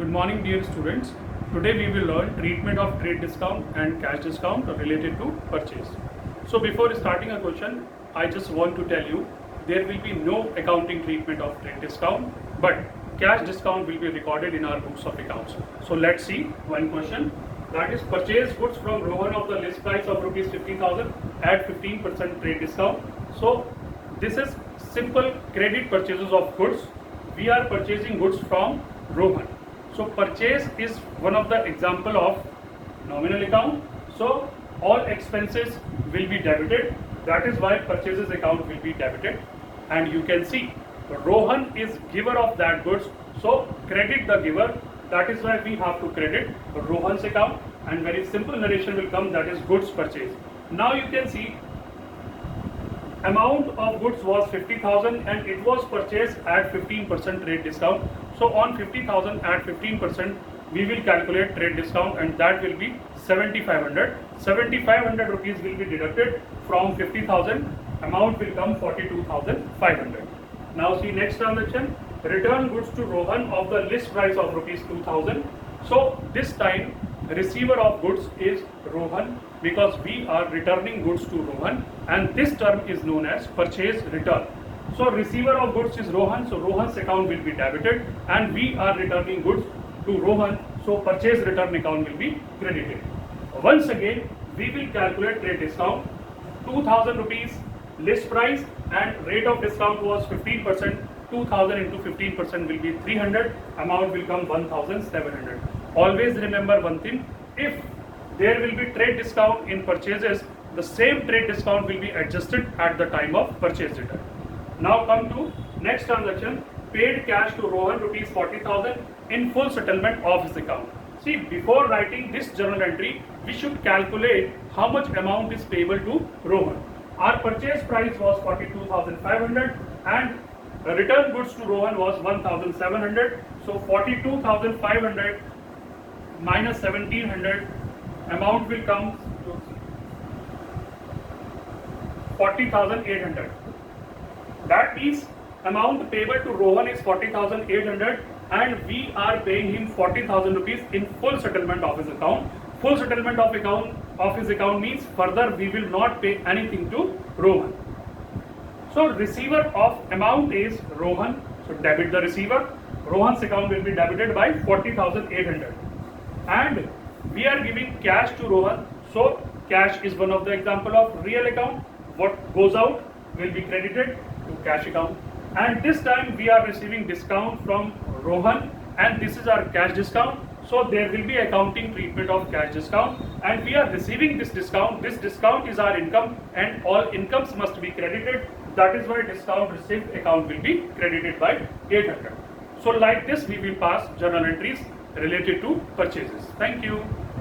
Good morning, dear students. Today we will learn treatment of trade discount and cash discount related to purchase. So before starting a question, I just want to tell you there will be no accounting treatment of trade discount, but cash discount will be recorded in our books of accounts. So let's see one question, that is purchase goods from Rohan of the list price of rupees 50,000 at 15% trade discount. So this is simple credit purchases of goods. We are purchasing goods from Rohan. So purchase is one of the example of nominal account. So all expenses will be debited. That is why purchases account will be debited. And you can see Rohan is giver of that goods. So credit the giver. That is why we have to credit Rohan's account. And very simple narration will come, that is goods purchase. Now you can see amount of goods was 50,000 and it was purchased at 15% trade discount. So on 50,000 at 15% we will calculate trade discount, and that will be 7,500. 7,500 rupees will be deducted from 50,000. Amount will come 42,500. Now see next transaction, return goods to Rohan of the list price of rupees 2,000. So this time receiver of goods is Rohan, because we are returning goods to Rohan, and this term is known as purchase return. So receiver of goods is Rohan, so Rohan's account will be debited, and we are returning goods to Rohan, so purchase return account will be credited. Once again we will calculate trade discount. 2,000 rupees list price and rate of discount was 15%. 2,000 into 15% will be 300. Amount will come 1,700. Always remember one thing, if there will be trade discount in purchases, the same trade discount will be adjusted at the time of purchase return. Now come to next transaction, paid cash to Rohan rupees 40,000 in full settlement of his account. See, before writing this journal entry, we should calculate how much amount is payable to Rohan. Our purchase price was 42,500 and return goods to Rohan was 1,700. So 42,500 minus 1,700, amount will come 40,800. That means amount payable to Rohan is 40,800 and we are paying him 40,000 rupees in full settlement of his account. Full settlement of his account means further we will not pay anything to Rohan. So receiver of amount is Rohan, so debit the receiver. Rohan's account will be debited by 40,800. And we are giving cash to Rohan, so cash is one of the example of real account. What goes out will be credited to cash account, and this time we are receiving discount from Rohan, and this is our cash discount. So there will be accounting treatment of cash discount, and we are receiving this discount. This discount is our income, and all incomes must be credited. That is why discount received account will be credited by 800. So like this we will pass journal entries related to purchases. Thank you.